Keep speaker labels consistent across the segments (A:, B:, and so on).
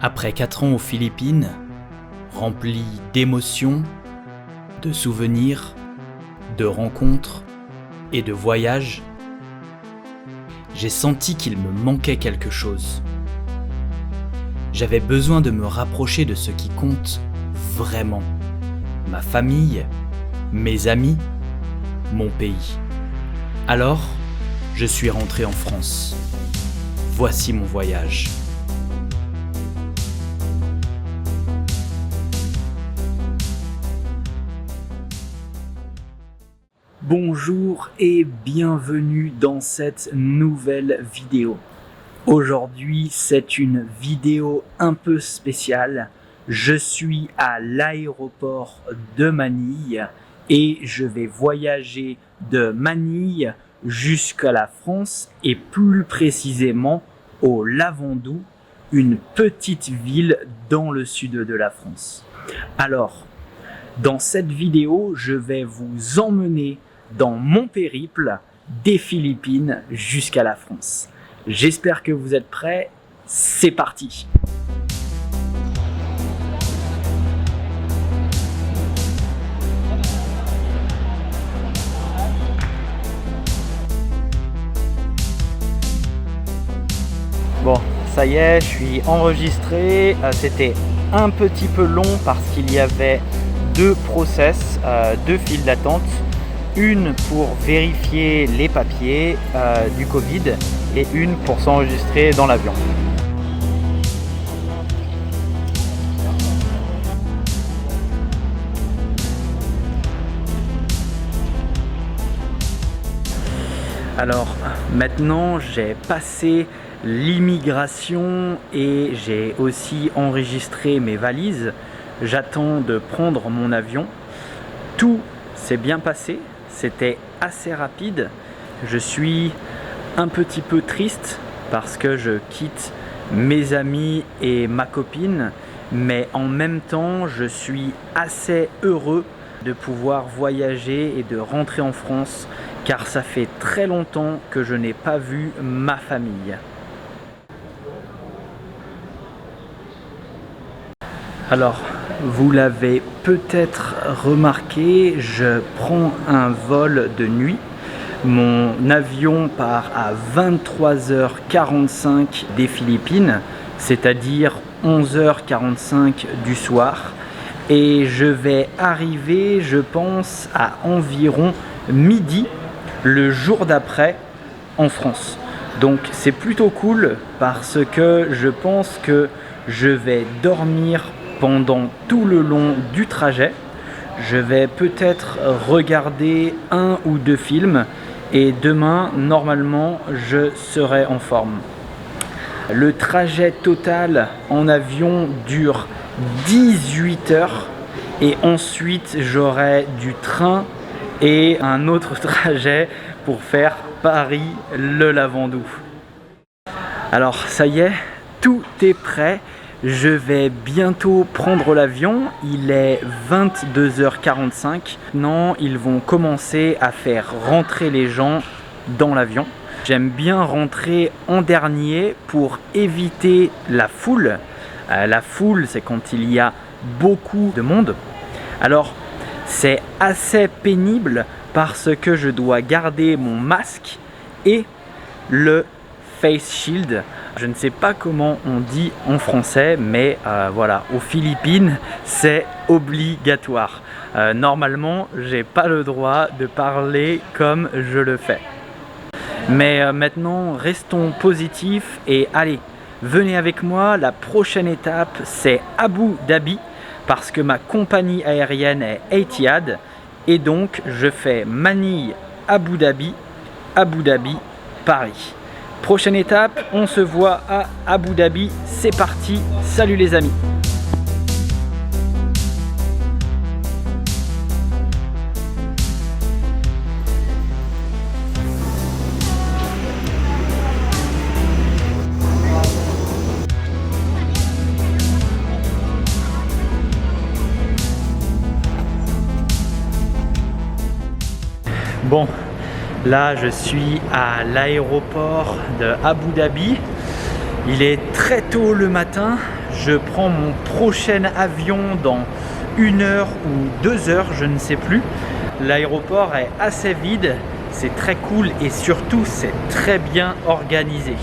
A: Après 4 ans aux Philippines, remplis d'émotions, de souvenirs, de rencontres et de voyages, j'ai senti qu'il me manquait quelque chose. J'avais besoin de me rapprocher de ce qui compte vraiment. Ma famille, mes amis, mon pays. Alors, je suis rentré en France. Voici mon voyage. Bonjour et bienvenue dans cette nouvelle vidéo. Aujourd'hui, c'est une vidéo un peu spéciale. Je suis à l'aéroport de Manille et je vais voyager de Manille jusqu'à la France et plus précisément au Lavandou, une petite ville dans le sud de la France. Alors, dans cette vidéo, je vais vous emmener dans mon périple des Philippines jusqu'à la France. J'espère que vous êtes prêts, c'est parti! Bon, ça y est, je suis enregistré. C'était un petit peu long parce qu'il y avait deux process, deux files d'attente. Une pour vérifier les papiers du Covid et une pour s'enregistrer dans l'avion. Alors maintenant j'ai passé l'immigration et j'ai aussi enregistré mes valises. J'attends de prendre mon avion. Tout s'est bien passé. C'était assez rapide. Je suis un petit peu triste parce que je quitte mes amis et ma copine, mais en même temps, je suis assez heureux de pouvoir voyager et de rentrer en France car ça fait très longtemps que je n'ai pas vu ma famille. Alors, vous l'avez peut-être remarqué, je prends un vol de nuit. Mon avion part à 23h45 des Philippines, c'est-à-dire 11h45 du soir. Et je vais arriver, je pense, à environ midi le jour d'après en France. Donc c'est plutôt cool parce que je pense que je vais dormir pendant tout le long du trajet. Je vais peut-être regarder un ou deux films et demain, normalement, je serai en forme. Le trajet total en avion dure 18 heures et ensuite j'aurai du train et un autre trajet pour faire Paris-Le Lavandou. Alors ça y est, tout est prêt. Je vais bientôt prendre l'avion, il est 22h45. Maintenant, ils vont commencer à faire rentrer les gens dans l'avion. J'aime bien rentrer en dernier pour éviter la foule. La foule, c'est quand il y a beaucoup de monde. Alors, c'est assez pénible parce que je dois garder mon masque et le face shield. Je ne sais pas comment on dit en français, mais voilà, aux Philippines, c'est obligatoire. Normalement, j'ai pas le droit de parler comme je le fais. Mais maintenant, restons positifs et allez, venez avec moi. La prochaine étape, c'est Abu Dhabi, parce que ma compagnie aérienne est Etihad. Et donc, je fais Manille, Abu Dhabi, Paris. Prochaine étape, on se voit à Abu Dhabi. C'est parti, salut les amis! Bon, là je suis à l'aéroport de Abu Dhabi. Il est très tôt le matin, je prends mon prochain avion dans 1 heure ou 2 heures, je ne sais plus. L'aéroport est assez vide, c'est très cool et surtout c'est très bien organisé.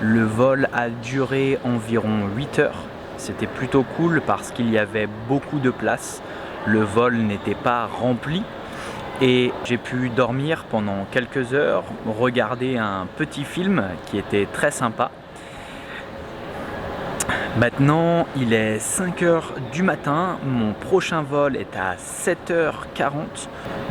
A: Le vol a duré environ 8 heures. C'était plutôt cool parce qu'il y avait beaucoup de place. Le vol n'était pas rempli et j'ai pu dormir pendant quelques heures, regarder un petit film qui était très sympa. Maintenant, il est 5 heures du matin, mon prochain vol est à 7h40,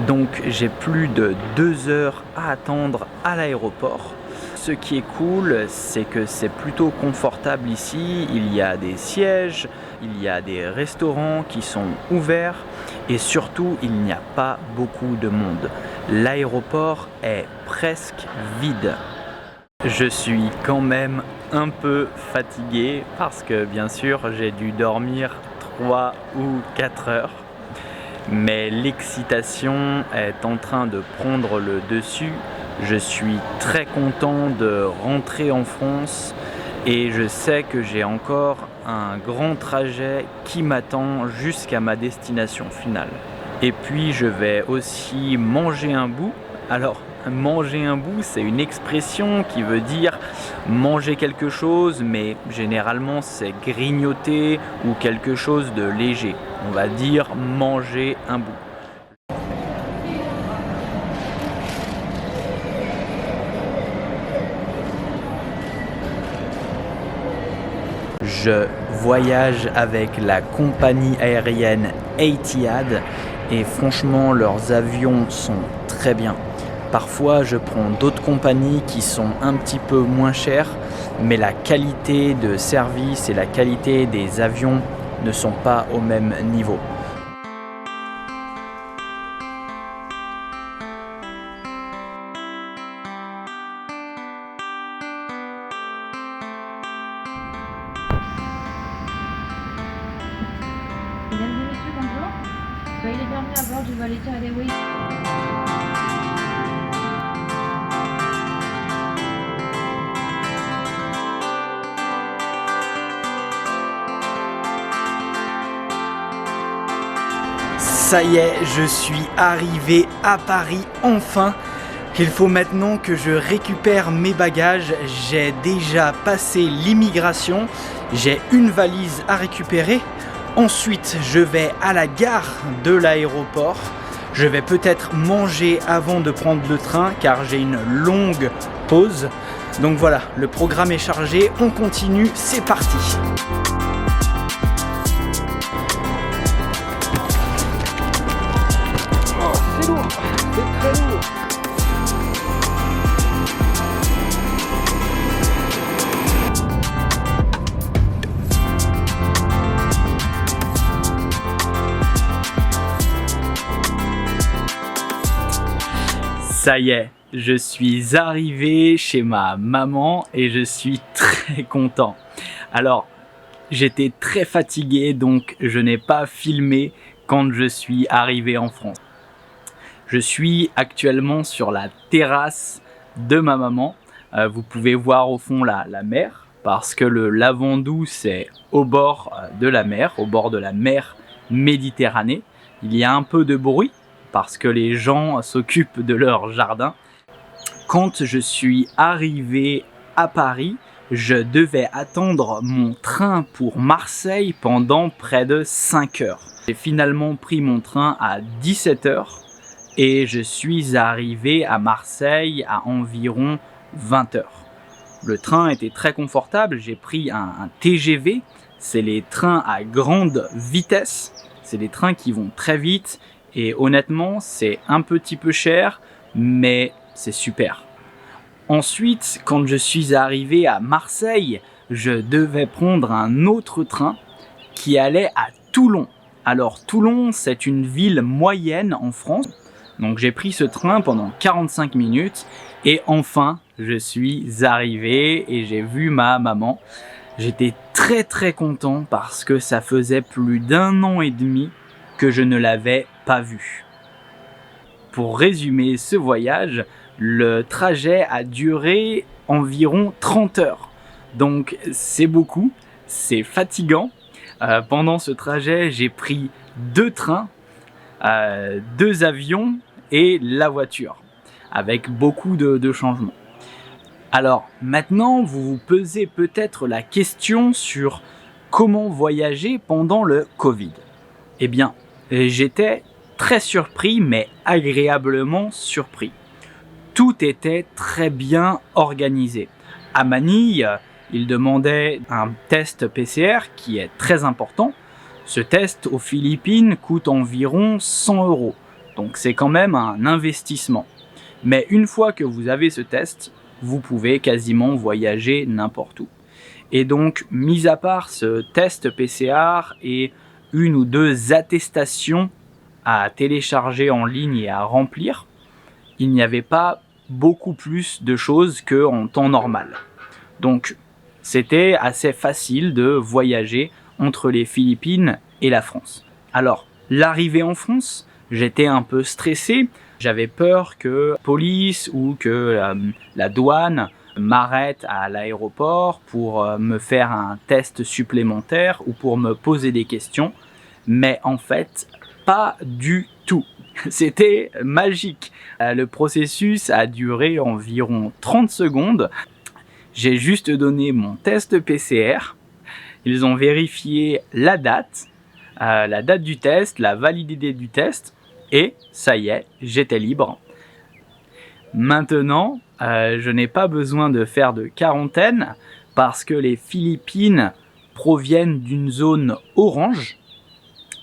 A: donc j'ai plus de 2 heures à attendre à l'aéroport. Ce qui est cool, c'est que c'est plutôt confortable ici, il y a des sièges, il y a des restaurants qui sont ouverts et surtout il n'y a pas beaucoup de monde. L'aéroport est presque vide. Je suis quand même un peu fatigué parce que bien sûr j'ai dû dormir 3 ou 4 heures. Mais l'excitation est en train de prendre le dessus. Je suis très content de rentrer en France et je sais que j'ai encore un grand trajet qui m'attend jusqu'à ma destination finale. Et puis je vais aussi manger un bout. Alors manger un bout, c'est une expression qui veut dire manger quelque chose, mais généralement c'est grignoter ou quelque chose de léger. On va dire manger un bout. Je voyage avec la compagnie aérienne Etihad et franchement leurs avions sont très bien. Parfois je prends d'autres compagnies qui sont un petit peu moins chères, mais la qualité de service et la qualité des avions ne sont pas au même niveau.
B: Mesdames et messieurs, bonjour. Soyez les bienvenus à bord du vol Etihad Airways.
A: Ça y est, je suis arrivé à Paris enfin. Il faut maintenant que je récupère mes bagages. J'ai déjà passé l'immigration. J'ai une valise à récupérer. Ensuite, je vais à la gare de l'aéroport. Je vais peut-être manger avant de prendre le train car j'ai une longue pause. Donc voilà, le programme est chargé. On continue, c'est parti. C'est lourd, c'est très lourd. Ça y est, je suis arrivé chez ma maman et je suis très content. Alors, j'étais très fatigué donc je n'ai pas filmé quand je suis arrivé en France. Je suis actuellement sur la terrasse de ma maman. Vous pouvez voir au fond la mer parce que le Lavandou c'est au bord de la mer, au bord de la mer Méditerranée. Il y a un peu de bruit parce que les gens s'occupent de leur jardin. Quand je suis arrivé à Paris, je devais attendre mon train pour Marseille pendant près de 5 heures. J'ai finalement pris mon train à 17 heures et je suis arrivé à Marseille à environ 20 heures. Le train était très confortable, j'ai pris un TGV, c'est les trains à grande vitesse, c'est des trains qui vont très vite et honnêtement c'est un petit peu cher mais c'est super. Ensuite, quand je suis arrivé à Marseille, je devais prendre un autre train qui allait à Toulon. Alors Toulon, c'est une ville moyenne en France. Donc j'ai pris ce train pendant 45 minutes et enfin, je suis arrivé et j'ai vu ma maman. J'étais très content parce que ça faisait plus d'1 an et demi que je ne l'avais pas vu. Pour résumer ce voyage, le trajet a duré environ 30 heures. Donc c'est beaucoup, c'est fatigant. Pendant ce trajet, j'ai pris 2 trains, 2 avions et la voiture, avec beaucoup de changements. Alors maintenant, vous vous posez peut-être la question sur comment voyager pendant le Covid. Eh bien, j'étais très surpris, mais agréablement surpris. Tout était très bien organisé. À Manille, il demandait un test PCR qui est très important. Ce test aux Philippines coûte environ 100 €. Donc c'est quand même un investissement. Mais une fois que vous avez ce test, vous pouvez quasiment voyager n'importe où. Et donc, mis à part ce test PCR et 1 ou 2 attestations à télécharger en ligne et à remplir, il n'y avait pas beaucoup plus de choses qu'en temps normal. Donc, c'était assez facile de voyager entre les Philippines et la France. Alors, l'arrivée en France, j'étais un peu stressé. J'avais peur que la police ou que la douane m'arrête à l'aéroport pour me faire un test supplémentaire ou pour me poser des questions. Mais en fait, pas du tout. C'était magique. Le processus a duré environ 30 secondes. J'ai juste donné mon test PCR. Ils ont vérifié la date du test, la validité du test. Et ça y est, j'étais libre. Maintenant, je n'ai pas besoin de faire de quarantaine parce que les Philippines proviennent d'une zone orange.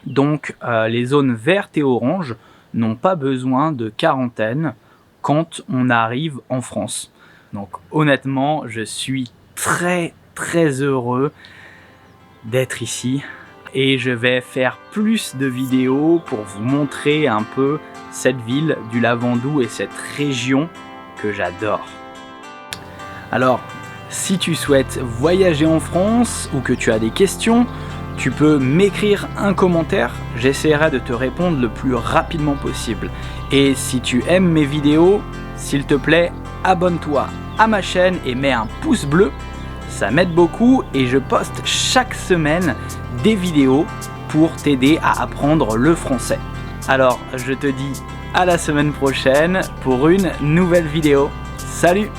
A: Donc les zones vertes et oranges n'ont pas besoin de quarantaine quand on arrive en France. Donc honnêtement, je suis très heureux d'être ici. Et je vais faire plus de vidéos pour vous montrer un peu cette ville du Lavandou et cette région que j'adore. Alors, si tu souhaites voyager en France ou que tu as des questions, tu peux m'écrire un commentaire, j'essaierai de te répondre le plus rapidement possible. Et si tu aimes mes vidéos, s'il te plaît, abonne-toi à ma chaîne et mets un pouce bleu. Ça m'aide beaucoup et je poste chaque semaine des vidéos pour t'aider à apprendre le français. Alors, je te dis à la semaine prochaine pour une nouvelle vidéo. Salut!